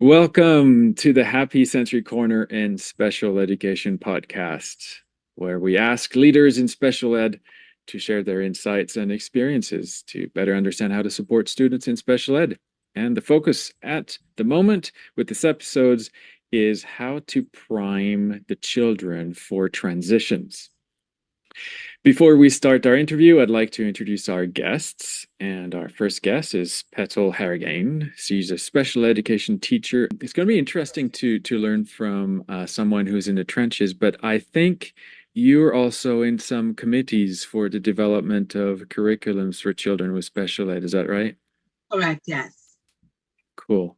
Welcome to the Happy Sensory Corner in Special Education podcast, where we ask leaders in special ed to share their insights and experiences to better understand how to support students in special ed. And the focus at the moment with this episodes is how to prime the children for transitions. Before we start our interview, I'd like to introduce our guests. And our first guest is Petal. She's a special education teacher. It's going to be interesting to learn from someone who's in the trenches, but I think you're also in some committees for the development of curriculums for children with special ed. Is that right? Correct, yes. Cool.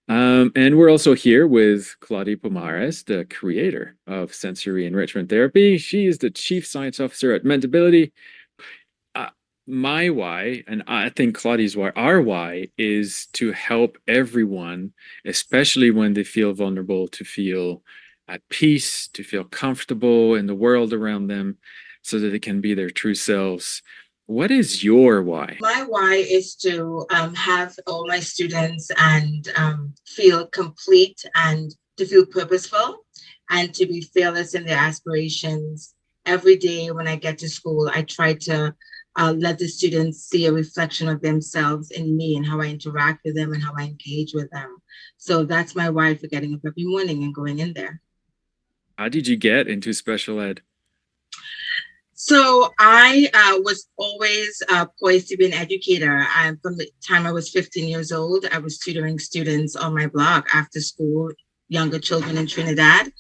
And we're also here with Claudie Pomares, the creator of sensory enrichment therapy. She is the chief science officer at Mendability. My why, and I think Claudie's why, our why is to help everyone, especially when they feel vulnerable, to feel at peace, to feel comfortable in the world around them so that they can be their true selves. What is your why? My why is to have all my students and feel complete and to feel purposeful and to be fearless in their aspirations. Every day when I get to school, I try to let the students see a reflection of themselves in me and how I interact with them and how I engage with them. So that's my why for getting up every morning and going in there. How did you get into special ed? So I was always poised to be an educator. From the time I was 15 years old, I was tutoring students on my block after school, younger children in Trinidad.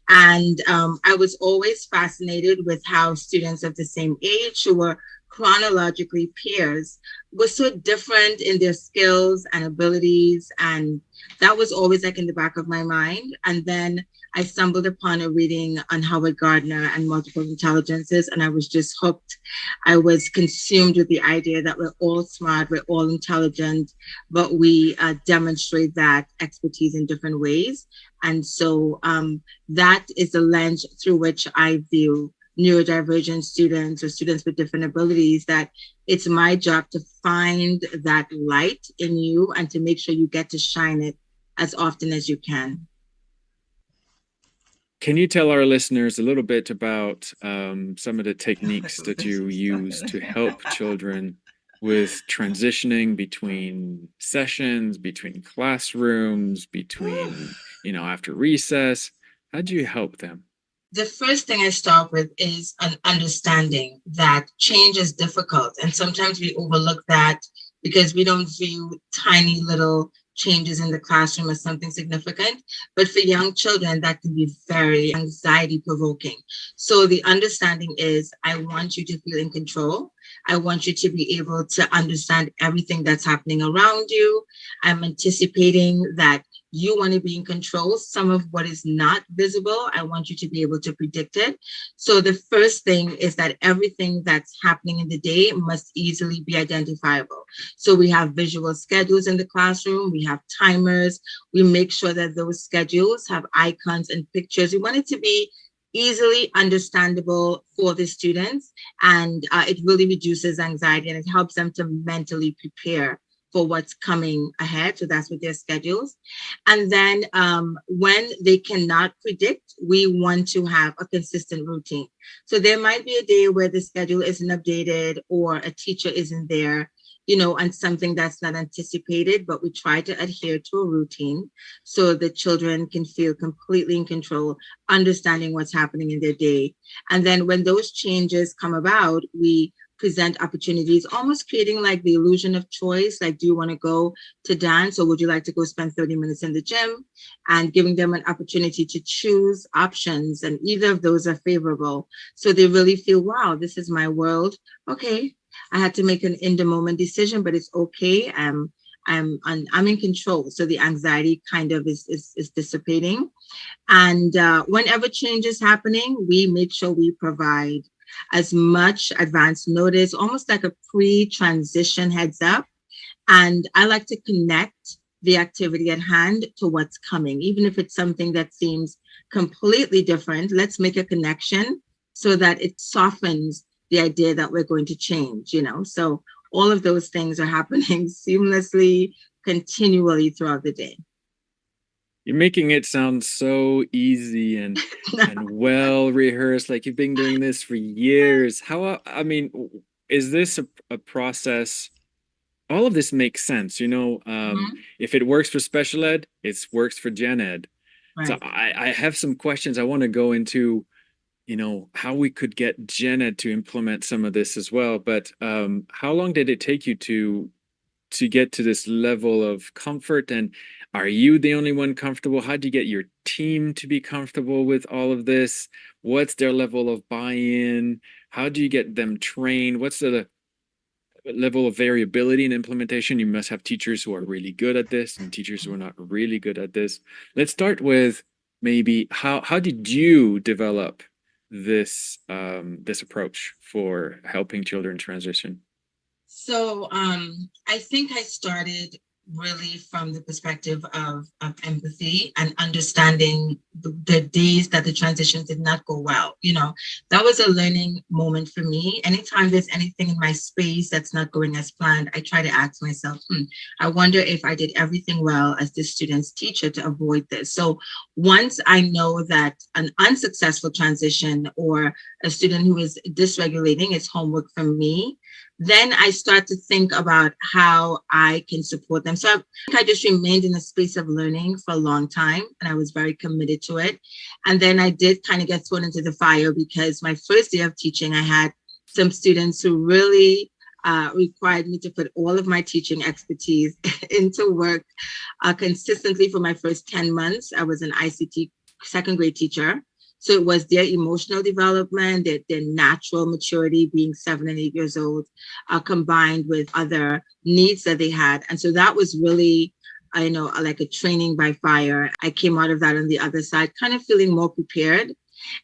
And I was always fascinated with how students of the same age who were chronologically peers were so different in their skills and abilities. And that was always like in the back of my mind. And then I stumbled upon a reading on Howard Gardner and multiple intelligences, and I was just hooked. I was consumed with the idea that we're all smart, we're all intelligent, but we demonstrate that expertise in different ways. And so that is the lens through which I view neurodivergent students or students with different abilities, that it's my job to find that light in you and to make sure you get to shine it as often as you can. Can you tell our listeners a little bit about some of the techniques that you use to help children with transitioning between sessions, between classrooms, between, after recess? How do you help them? The first thing I start with is an understanding that change is difficult. And sometimes we overlook that because we don't view tiny little changes in the classroom as something significant. But for young children, that can be very anxiety provoking. So the understanding is, I want you to feel in control. I want you to be able to understand everything that's happening around you. I'm anticipating that you want to be in control. Some of what is not visible, I want you to be able to predict it. So the first thing is that everything that's happening in the day must easily be identifiable. So we have visual schedules in the classroom, we have timers, we make sure that those schedules have icons and pictures. We want it to be easily understandable for the students, and it really reduces anxiety and it helps them to mentally prepare for what's coming ahead. So that's with their schedules. And then when they cannot predict, we want to have a consistent routine. So there might be a day where the schedule isn't updated or a teacher isn't there, and something that's not anticipated, but we try to adhere to a routine so the children can feel completely in control, understanding what's happening in their day. And then when those changes come about, we present opportunities, almost creating like the illusion of choice. Like, do you want to go to dance, or would you like to go spend 30 minutes in the gym? And giving them an opportunity to choose options, and either of those are favorable. So they really feel, wow, this is my world. Okay, I had to make an in the moment decision, but it's okay. I'm in control. So the anxiety kind of is dissipating. And whenever change is happening, we make sure we provide as much advance notice, almost like a pre-transition heads up. And I like to connect the activity at hand to what's coming, even if it's something that seems completely different. Let's make a connection so that it softens the idea that we're going to change, So all of those things are happening seamlessly, continually throughout the day. You're making it sound so easy and well rehearsed, like you've been doing this for years. I mean, is this a process? All of this makes sense, Mhm. if it works for special ed, it works for gen ed. So Right. I have some questions I want to go into, how we could get gen ed to implement some of this as well. But how long did it take you to get to this level of comfort? And are you the only one comfortable? How do you get your team to be comfortable with all of this? What's their level of buy-in? How do you get them trained? What's the level of variability in implementation? You must have teachers who are really good at this and teachers who are not really good at this. Let's start with maybe how did you develop this approach for helping children transition? So I think I started really from the perspective of empathy and understanding the days that the transition did not go well. That was a learning moment for me. Anytime there's anything in my space that's not going as planned, I try to ask myself, I wonder if I did everything well as the student's teacher to avoid this. So once I know that an unsuccessful transition or a student who is dysregulating is homework from me, then I start to think about how I can support them. So I think I just remained in a space of learning for a long time, and I was very committed to it. And then I did kind of get thrown into the fire because my first day of teaching, I had some students who really required me to put all of my teaching expertise into work consistently for my first 10 months. I was an ICT second grade teacher. So it was their emotional development, their natural maturity, being 7 and 8 years old, combined with other needs that they had. And so that was really, like a training by fire. I came out of that on the other side, kind of feeling more prepared.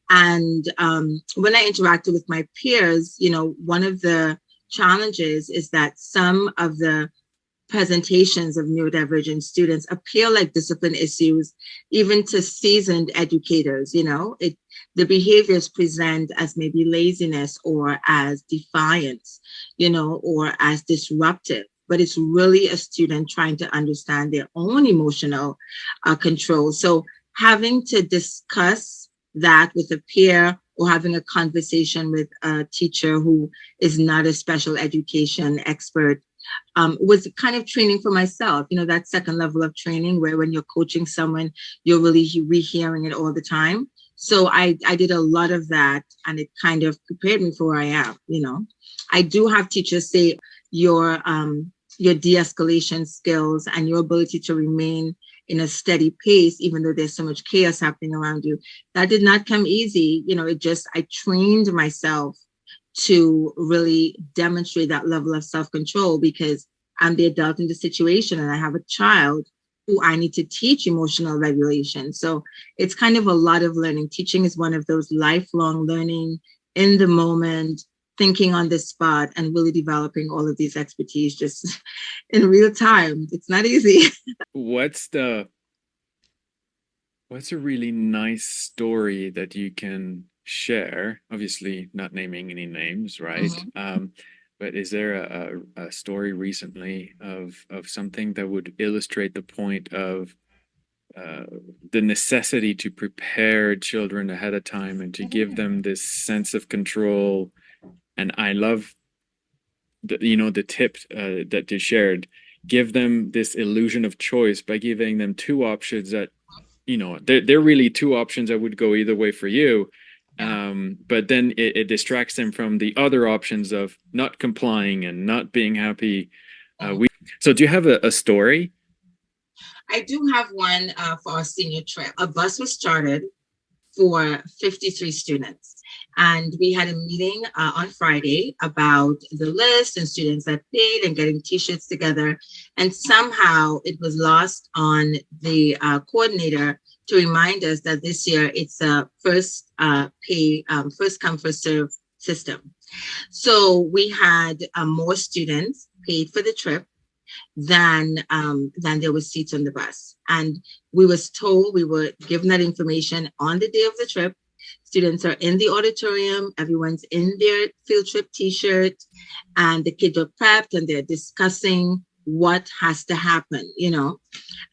And when I interacted with my peers, one of the challenges is that some of the presentations of neurodivergent students appear like discipline issues, even to seasoned educators. The behaviors present as maybe laziness or as defiance, or as disruptive. But it's really a student trying to understand their own emotional control. So having to discuss that with a peer or having a conversation with a teacher who is not a special education expert was kind of training for myself, that second level of training where when you're coaching someone, you're really rehearing it all the time. So I did a lot of that, and it kind of prepared me for where I am. I do have teachers say your de-escalation skills and your ability to remain in a steady pace, even though there's so much chaos happening around you, that did not come easy. I trained myself to really demonstrate that level of self-control because I'm the adult in the situation and I have a child who I need to teach emotional regulation. So it's kind of a lot of learning. Teaching is one of those lifelong learning in the moment, thinking on the spot, and really developing all of these expertise just in real time. It's not easy. What's a really nice story that you can share? Obviously, not naming any names, right? Mhm. But is there a story recently of something that would illustrate the point of the necessity to prepare children ahead of time and to give them this sense of control? And I love the tip that you shared. Give them this illusion of choice by giving them two options that they're really two options that would go either way for you. Yeah. But then it distracts them from the other options of not complying and not being happy. So do you have a story? I do have one for our senior trip. A bus was started for 53 students. And we had a meeting on Friday about the list and students that paid and getting T-shirts together. And somehow it was lost on the coordinator to remind us that this year it's a first first come, first serve system. So we had more students paid for the trip than there was seats on the bus. And we was told, we were given that information on the day of the trip. Students are in the auditorium, everyone's in their field trip t-shirt, and the kids are prepped and they're discussing what has to happen,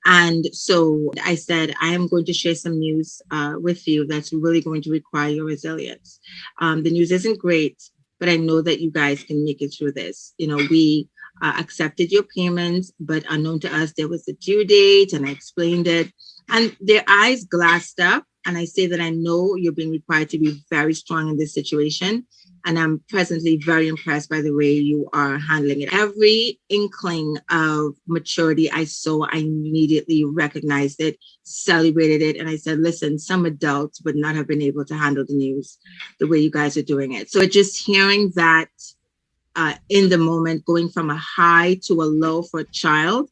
And so I said, I am going to share some news with you that's really going to require your resilience. The news isn't great, but I know that you guys can make it through this. We accepted your payments, but unknown to us, there was a due date, and I explained it. And their eyes glassed up. And I say that I know you're being required to be very strong in this situation. And I'm presently very impressed by the way you are handling it. Every inkling of maturity I saw, I immediately recognized it, celebrated it. And I said, listen, some adults would not have been able to handle the news the way you guys are doing it. So just hearing that in the moment, going from a high to a low for a child,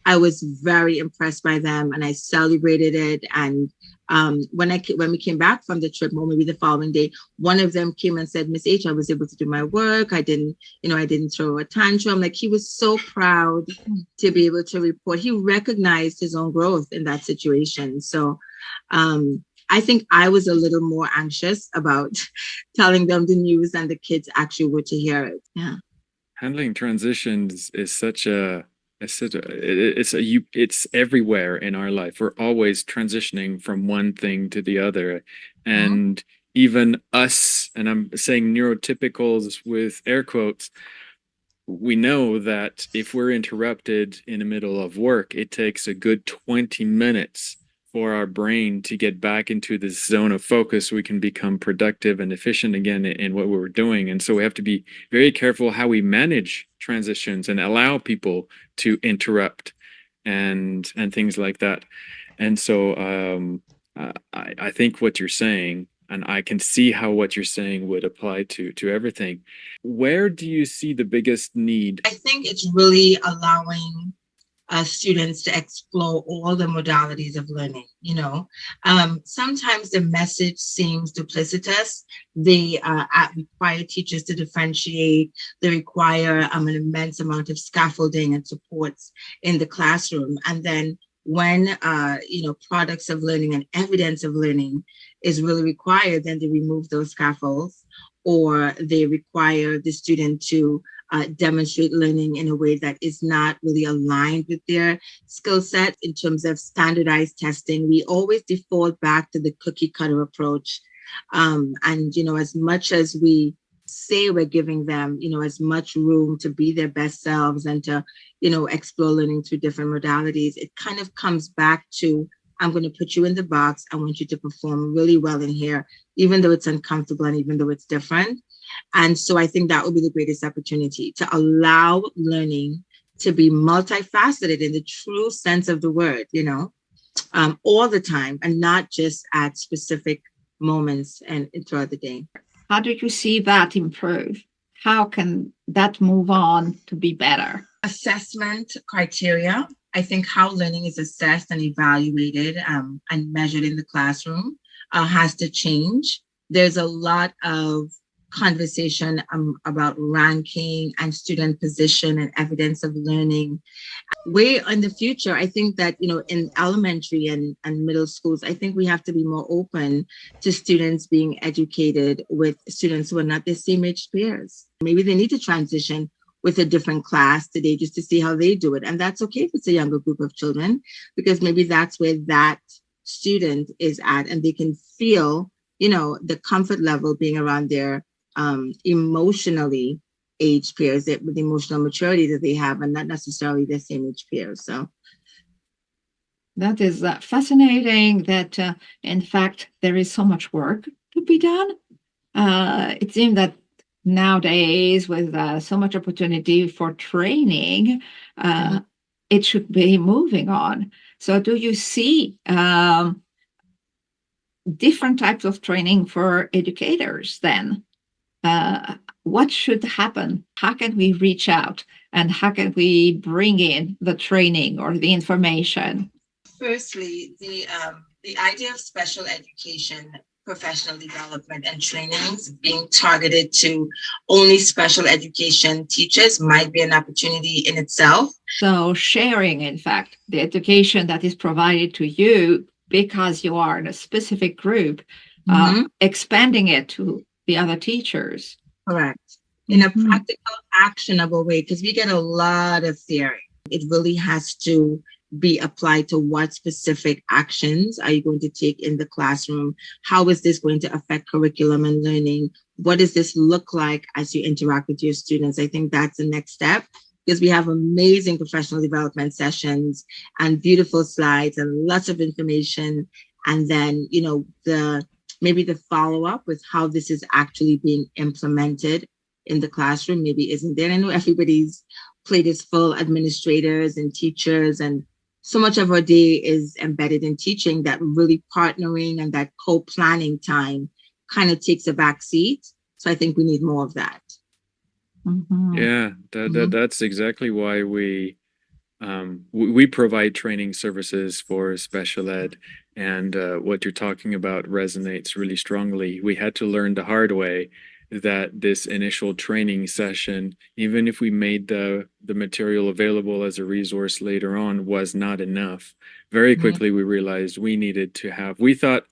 I was very impressed by them, and I celebrated it. And when we came back from the trip, or maybe the following day, one of them came and said, Miss H, I was able to do my work. I didn't throw a tantrum. Like, he was so proud to be able to report. He recognized his own growth in that situation. So I think I was a little more anxious about telling them the news than the kids actually were to hear it. Yeah. Handling transitions is it's everywhere in our life. We're always transitioning from one thing to the other. And even us, and I'm saying neurotypicals with air quotes, we know that if we're interrupted in the middle of work, it takes a good 20 minutes for our brain to get back into this zone of focus so we can become productive and efficient again in what we were doing. And so we have to be very careful how we manage transitions and allow people to interrupt and things like that. And so I think what you're saying, and I can see how what you're saying would apply to everything. Where do you see the biggest need? I think it's really allowing students to explore all the modalities of learning. Sometimes the message seems duplicitous. They require teachers to differentiate. They require an immense amount of scaffolding and supports in the classroom. And then when products of learning and evidence of learning is really required, then they remove those scaffolds, or they require the student to demonstrate learning in a way that is not really aligned with their skill set. In terms of standardized testing, we always default back to the cookie cutter approach. And, as much as we say we're giving them, as much room to be their best selves and to, explore learning through different modalities, it kind of comes back to, I'm going to put you in the box. I want you to perform really well in here, even though it's uncomfortable and even though it's different. And so I think that would be the greatest opportunity, to allow learning to be multifaceted in the true sense of the word, all the time, and not just at specific moments and throughout the day. How do you see that improve? How can that move on to be better? Assessment criteria. I think how learning is assessed and evaluated and measured in the classroom has to change. There's a lot of conversation about ranking and student position and evidence of learning. Way in the future, I think that, in elementary and middle schools, I think we have to be more open to students being educated with students who are not their same age peers. Maybe they need to transition with a different class today just to see how they do it. And that's okay if it's a younger group of children, because maybe that's where that student is at, and they can feel, the comfort level being around their emotionally age peers, with the emotional maturity that they have, and not necessarily their same age peers. So that is fascinating that in fact there is so much work to be done. It seems that nowadays, with so much opportunity for training, it should be moving on. So do you see different types of training for educators then? What should happen? How can we reach out, and how can we bring in the training or the information? Firstly, the idea of special education, professional development, and trainings being targeted to only special education teachers might be an opportunity in itself. So sharing, in fact, the education that is provided to you because you are in a specific group, expanding it to the other teachers. Correct. In a practical, actionable way, because we get a lot of theory. It really has to be applied to what specific actions are you going to take in the classroom? How is this going to affect curriculum and learning? What does this look like as you interact with your students? I think that's the next step, because we have amazing professional development sessions and beautiful slides and lots of information. And then, maybe the follow-up with how this is actually being implemented in the classroom maybe isn't there. I know everybody's plate is full, administrators and teachers, and so much of our day is embedded in teaching that really partnering and that co-planning time kind of takes a back seat. So I think we need more of that. Mhm. Yeah, that's exactly why we provide training services for special ed, and what you're talking about resonates really strongly. We had to learn the hard way that this initial training session, even if we made the material available as a resource later on, was not enough. Very quickly, we realized we needed to have, we thought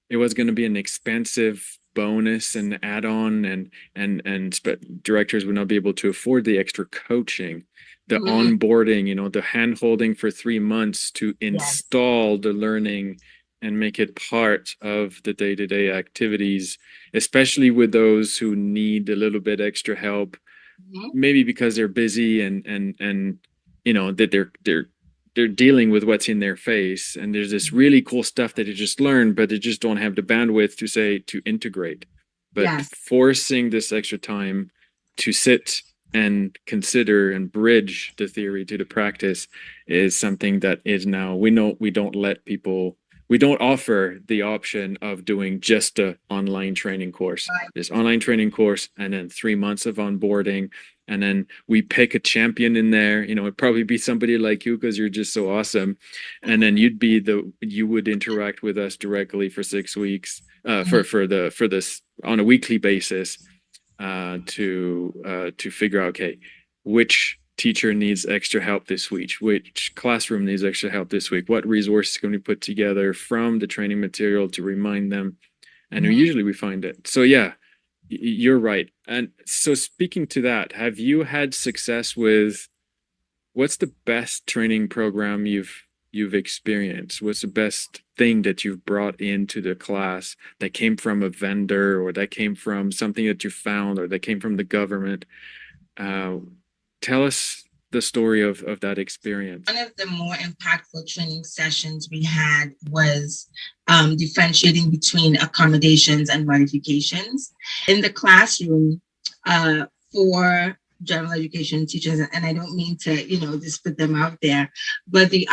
it was going to be an expensive bonus and add-on, and directors would not be able to afford the extra coaching, the onboarding, the hand-holding for 3 months to install the learning and make it part of the day-to-day activities, especially with those who need a little bit extra help, maybe because they're busy and that they're dealing with what's in their face, and there's this really cool stuff that they just learned, but they just don't have the bandwidth to integrate. But forcing this extra time to sit and consider and bridge the theory to the practice is something that is now, we don't offer the option of doing just an online training course. This online training course, and then 3 months of onboarding, and then we pick a champion in there. It'd probably be somebody like you, because you're just so awesome. And then you would interact with us directly for 6 weeks, for this on a weekly basis, to figure out, okay, which teacher needs extra help this week, which classroom needs extra help this week, what resources can we put together from the training material to remind them, and usually we find it. So yeah, you're right. And so, speaking to that, have you had success with, what's the best training program you've experienced? What's the best thing that you've brought into the class that came from a vendor, or that came from something that you found, or that came from the government? Tell us the story of that experience. One of the more impactful training sessions we had was differentiating between accommodations and modifications in the classroom for general education teachers. And I don't mean to, just put them out there, but the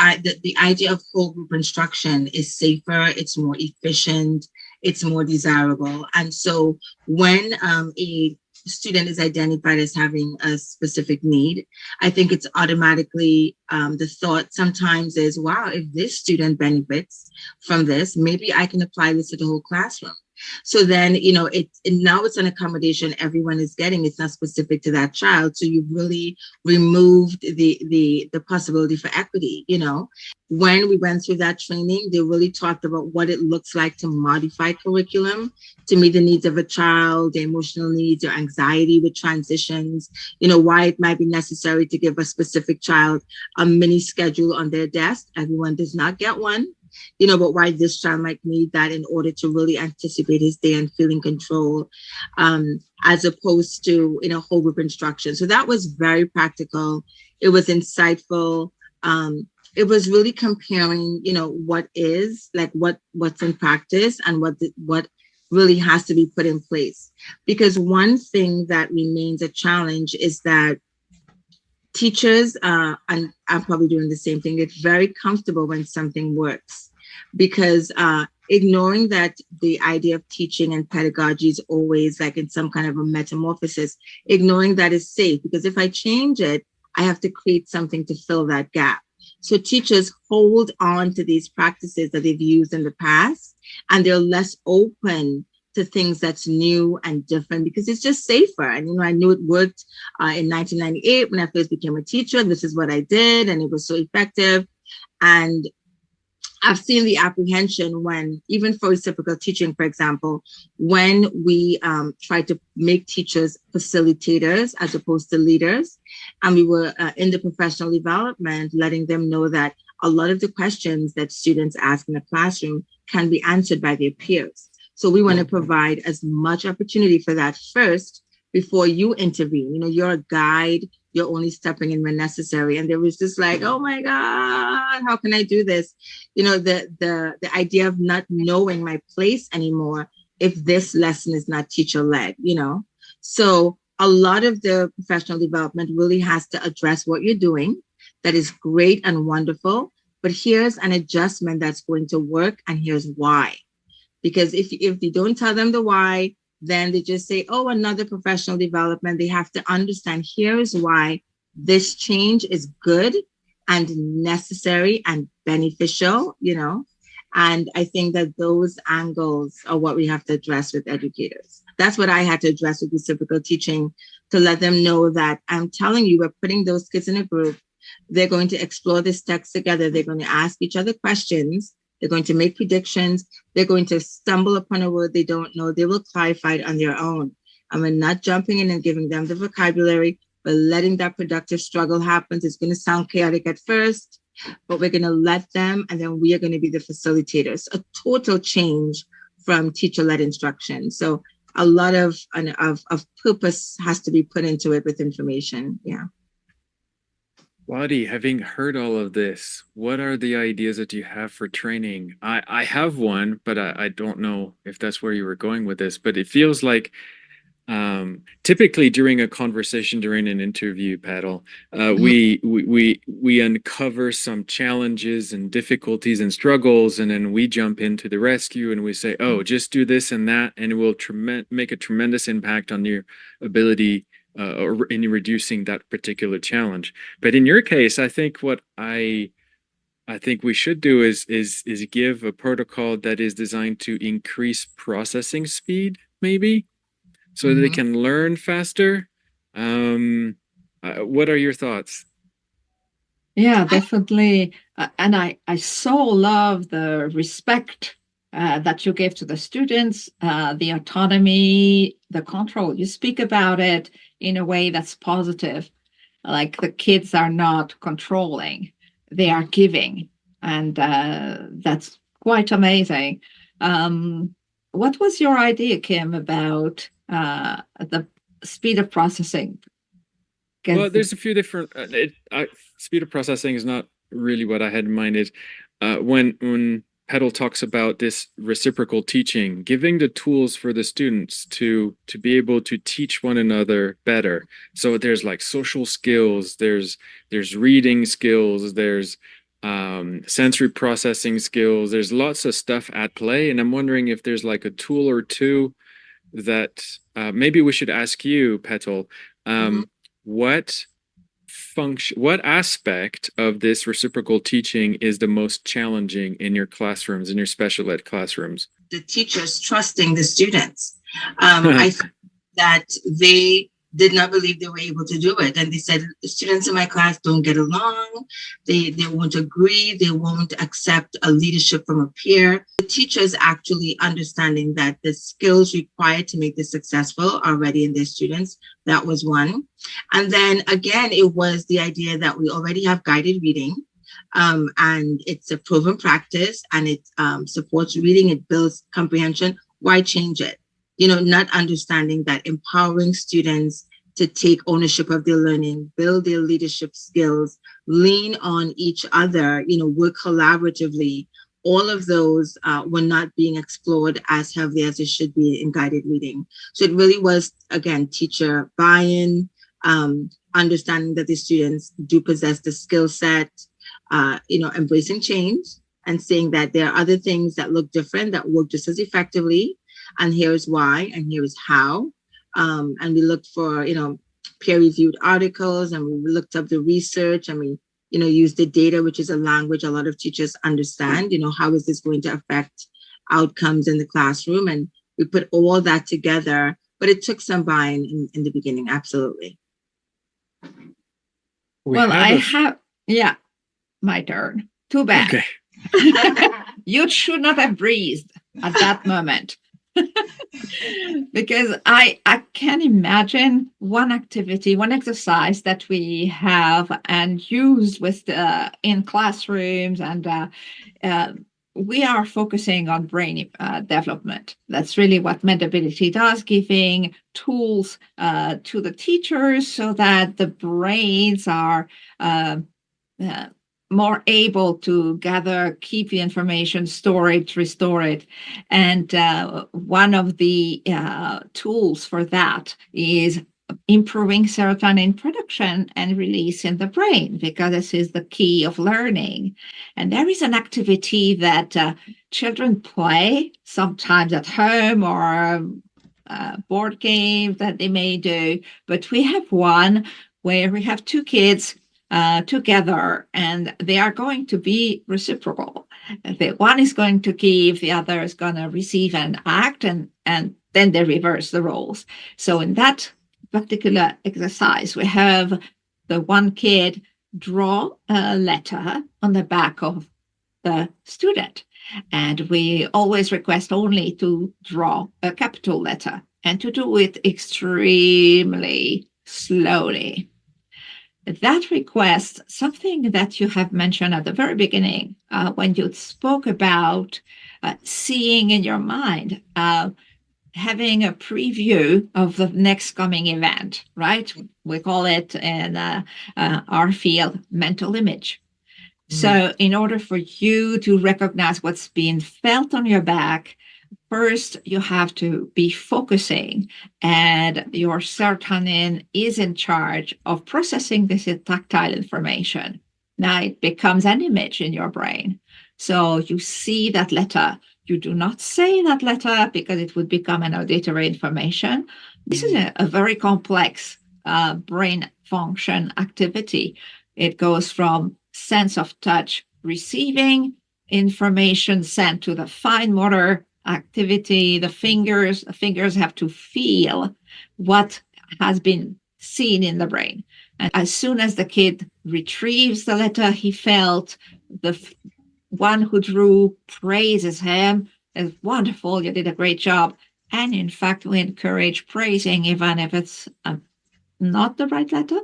idea of whole group instruction is safer, it's more efficient, it's more desirable. And so when a student is identified as having a specific need, I think it's automatically the thought sometimes is, wow, if this student benefits from this, maybe I can apply this to the whole classroom. So then, now it's an accommodation everyone is getting. It's not specific to that child. So you've really removed the possibility for equity. When we went through that training, they really talked about what it looks like to modify curriculum to meet the needs of a child, their emotional needs or anxiety with transitions, why it might be necessary to give a specific child a mini schedule on their desk. Everyone does not get one. But why this child might need that in order to really anticipate his day and feel in control, as opposed to, whole group instruction. So that was very practical. It was insightful. It was really comparing, what is like what's in practice and what really has to be put in place. Because one thing that remains a challenge is that teachers, and I'm probably doing the same thing, get very comfortable when something works, because ignoring that the idea of teaching and pedagogy is always like in some kind of a metamorphosis, ignoring that is safe, because if I change it, I have to create something to fill that gap. So teachers hold on to these practices that they've used in the past, and they're less open to things that's new and different because it's just safer. And, I knew it worked in 1998 when I first became a teacher. This is what I did, and it was so effective. And I've seen the apprehension when, even for reciprocal teaching, for example, when we try to make teachers facilitators as opposed to leaders, and we were in the professional development, letting them know that a lot of the questions that students ask in the classroom can be answered by their peers. So we want to provide as much opportunity for that first before you intervene. You're a guide. You're only stepping in when necessary. And there was just like, oh my God, how can I do this? The idea of not knowing my place anymore if this lesson is not teacher led, So a lot of the professional development really has to address what you're doing. That is great and wonderful, but here's an adjustment that's going to work, and here's why. Because if you don't tell them the why, then they just say, oh, another professional development. They have to understand, here's why this change is good and necessary and beneficial, And I think that those angles are what we have to address with educators. That's what I had to address with reciprocal teaching, to let them know that I'm telling you, we're putting those kids in a group. They're going to explore this text together. They're going to ask each other questions. They're going to make predictions. They're going to stumble upon a word they don't know. They will clarify it on their own. And we're not jumping in and giving them the vocabulary, but letting that productive struggle happen. It's going to sound chaotic at first, but we're going to let them, and then we are going to be the facilitators. A total change from teacher-led instruction. So a lot of purpose has to be put into it with information. Yeah. Claudie, having heard all of this, what are the ideas that you have for training? I have one, but I don't know if that's where you were going with this, but it feels like typically during a conversation, during an interview, Petal, we uncover some challenges and difficulties and struggles, and then we jump into the rescue and we say, oh, just do this and that, and it will make a tremendous impact on your ability or in reducing that particular challenge. But in your case, I think what I think we should do is give a protocol that is designed to increase processing speed, maybe, so that they can learn faster. What are your thoughts? Yeah, definitely. And I so love the respect that you gave to the students, the autonomy, the control. You speak about it in a way that's positive. Like the kids are not controlling, they are giving. And that's quite amazing. What was your idea, Kim, about the speed of processing? Well, there's a few different speed of processing is not really what I had in mind. When Petal talks about this reciprocal teaching, giving the tools for the students to be able to teach one another better. So there's like social skills, there's reading skills, there's sensory processing skills. There's lots of stuff at play, and I'm wondering if there's like a tool or two that maybe we should ask you, Petal. What aspect of this reciprocal teaching is the most challenging in your classrooms, in your special ed classrooms? The teachers trusting the students. I think that they did not believe they were able to do it. And they said, the students in my class don't get along. They won't agree. They won't accept a leadership from a peer. The teachers actually understanding that the skills required to make this successful are already in their students. That was one. And then again, it was the idea that we already have guided reading. And it's a proven practice, and it supports reading. It builds comprehension. Why change it? Not understanding that empowering students to take ownership of their learning, build their leadership skills, lean on each other, work collaboratively. All of those were not being explored as heavily as it should be in guided reading. So it really was, again, teacher buy-in, understanding that the students do possess the skill set, embracing change and saying that there are other things that look different that work just as effectively. And here's why, and here's how. And we looked for, peer-reviewed articles, and we looked up the research, and we, used the data, which is a language a lot of teachers understand. How is this going to affect outcomes in the classroom? And we put all that together, but it took some buy-in in the beginning, absolutely. My turn. Too bad. Okay. You should not have breathed at that moment. Because I can imagine one activity, one exercise that we have and used with in classrooms, and we are focusing on brain development. That's really what Mendability does, giving tools to the teachers so that the brains are uh, more able to gather, keep the information, store it, restore it. And one of the tools for that is improving serotonin production and release in the brain, because this is the key of learning. And there is an activity that children play sometimes at home, or board games that they may do. But we have one where we have two kids together, and they are going to be reciprocal. The one is going to give, the other is going to receive and act, and then they reverse the roles. So in that particular exercise, we have the one kid draw a letter on the back of the student. And we always request only to draw a capital letter and to do it extremely slowly. That request, something that you have mentioned at the very beginning, when you spoke about seeing in your mind, having a preview of the next coming event, right? We call it in our field mental image. So in order for you to recognize what's being felt on your back, first you have to be focusing, and your serotonin is in charge of processing this tactile information. Now it becomes an image in your brain. So you see that letter. You do not say that letter because it would become an auditory information. This is a very complex brain function activity. It goes from sense of touch, receiving information sent to the fine motor activity. The fingers have to feel what has been seen in the brain. And as soon as the kid retrieves the letter he felt, the one who drew praises him as wonderful, you did a great job. And in fact, we encourage praising even if it's not the right letter,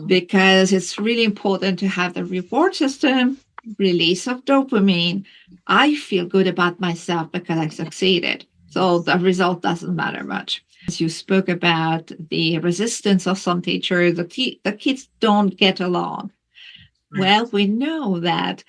because it's really important to have the reward system, release of dopamine. I feel good about myself because I succeeded. So the result doesn't matter much. As you spoke about the resistance of some teachers, the kids don't get along. Right. Well, we know that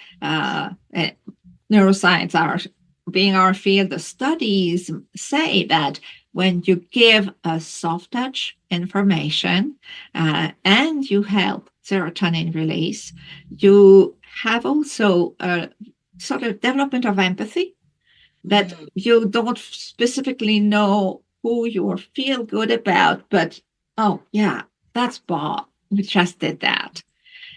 neuroscience being our field, the studies say that when you give a soft touch information and you help serotonin release, you have also a sort of development of empathy, that you don't specifically know who you feel good about, but, oh, yeah, that's Bob. We just did that.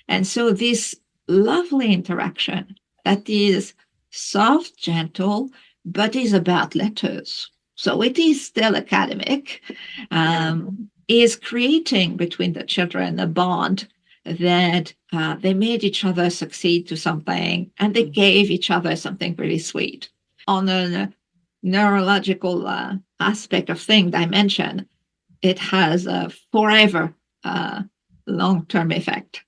And so this lovely interaction that is soft, gentle, but is about letters. So it is still academic, is creating between the children a bond that they made each other succeed to something, and they gave each other something really sweet. On a neurological aspect of dimension, it has a forever long-term effect.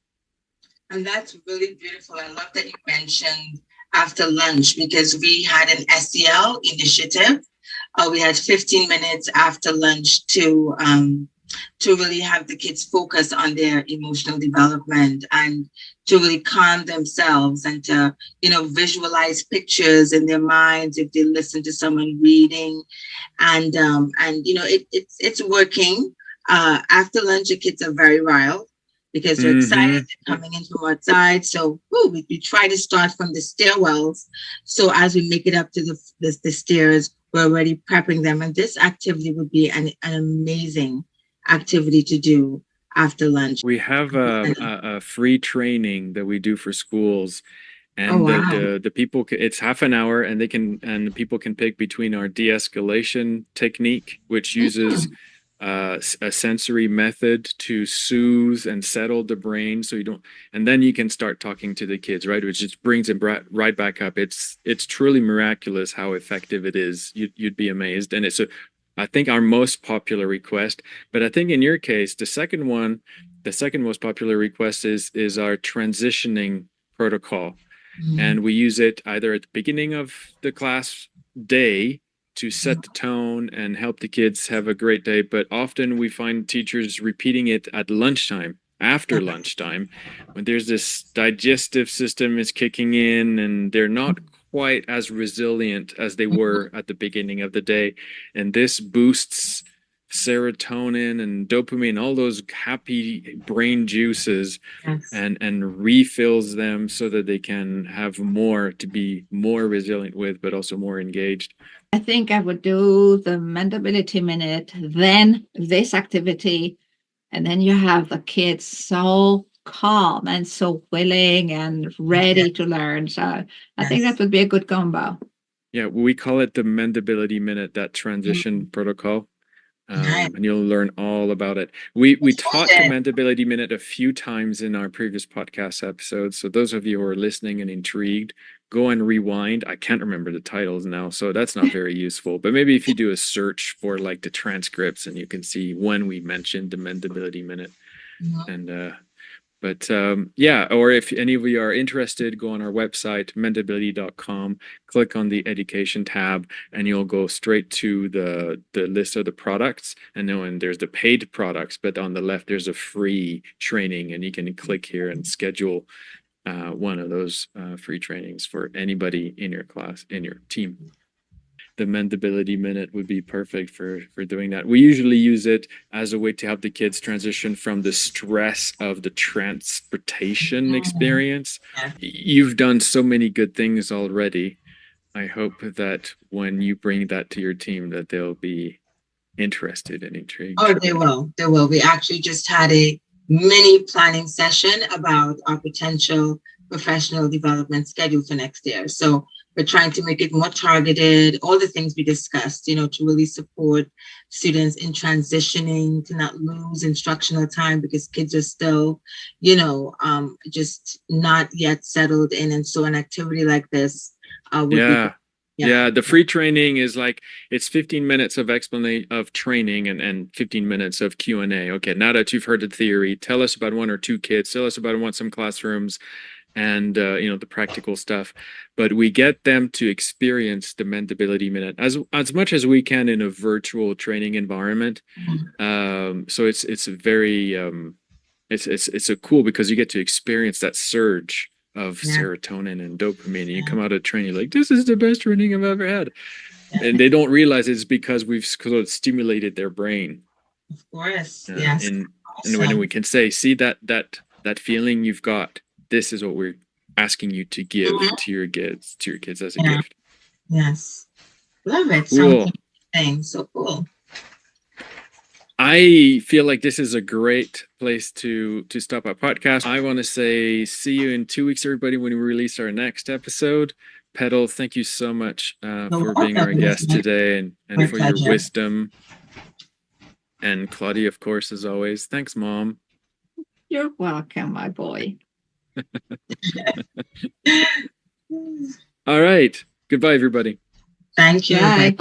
And that's really beautiful. I love that you mentioned after lunch, because we had an SEL initiative. We had 15 minutes after lunch to really have the kids focus on their emotional development and to really calm themselves, and to, visualize pictures in their minds if they listen to someone reading. And it's working. After lunch, the kids are very riled because they're excited, they're coming in from outside. So we try to start from the stairwells. So as we make it up to the stairs, we're already prepping them. And this activity would be an amazing activity to do after lunch. We have a free training that we do for schools, and the people, it's half an hour, and the people can pick between our de-escalation technique, which uses a sensory method to soothe and settle the brain, so you don't, and then you can start talking to the kids, right? Which just brings it right back up. It's truly miraculous how effective it is. You'd be amazed. And it's I think our most popular request, but I think in your case, the second most popular request is our transitioning protocol. And we use it either at the beginning of the class day to set the tone and help the kids have a great day. But often we find teachers repeating it at lunchtime, after lunchtime, when there's this digestive system is kicking in and they're not quite as resilient as they were at the beginning of the day. And this boosts serotonin and dopamine, all those happy brain juices, and refills them so that they can have more to be more resilient with, but also more engaged. I think I would do the Mendability Minute, then this activity, and then you have the kids so calm and so willing and ready to learn. So I think that would be a good combo. Yeah, we call it the Mendability Minute, that transition protocol. And you'll learn all about it. We taught the Mendability Minute a few times in our previous podcast episodes. So those of you who are listening and intrigued, go and rewind. I can't remember the titles now, so that's not very useful. But maybe if you do a search for like the transcripts, and you can see when we mentioned the Mendability Minute. And yeah, or if any of you are interested, go on our website, mendability.com, click on the education tab, and you'll go straight to the list of the products. And then there's the paid products, but on the left, there's a free training, and you can click here and schedule one of those free trainings for anybody in your class, in your team. The Mendability Minute would be perfect for doing that. We usually use it as a way to help the kids transition from the stress of the transportation experience. You've done so many good things already. I hope that when you bring that to your team, that they'll be interested and intrigued. Oh, they will. They will. We actually just had a mini planning session about our potential professional development schedule for next year. So we're trying to make it more targeted, all the things we discussed, to really support students in transitioning, to not lose instructional time because kids are still, just not yet settled in. And so an activity like this would be. Yeah, the free training is like, it's 15 minutes of explanation of training and 15 minutes of Q&A. Okay, now that you've heard the theory, tell us about one or two kids, tell us about some classrooms, and the practical stuff. But we get them to experience the Mendability Minute as much as we can in a virtual training environment. So it's a very it's a cool, because you get to experience that surge of serotonin and dopamine, and you come out of training like, this is the best training I've ever had. And they don't realize it's because we've sort of stimulated their brain. Of course. Yes. And when we can say, see that feeling you've got, this is what we're asking you to give to your kids as a gift. Yes. Love it. Cool. So cool. I feel like this is a great place to stop our podcast. I want to say see you in 2 weeks, everybody, when we release our next episode. Petal, thank you so much for being our guest today, and for your wisdom. And Claudie, of course, as always. Thanks, Mom. You're welcome, my boy. All right. Goodbye, everybody. Thank you. Bye.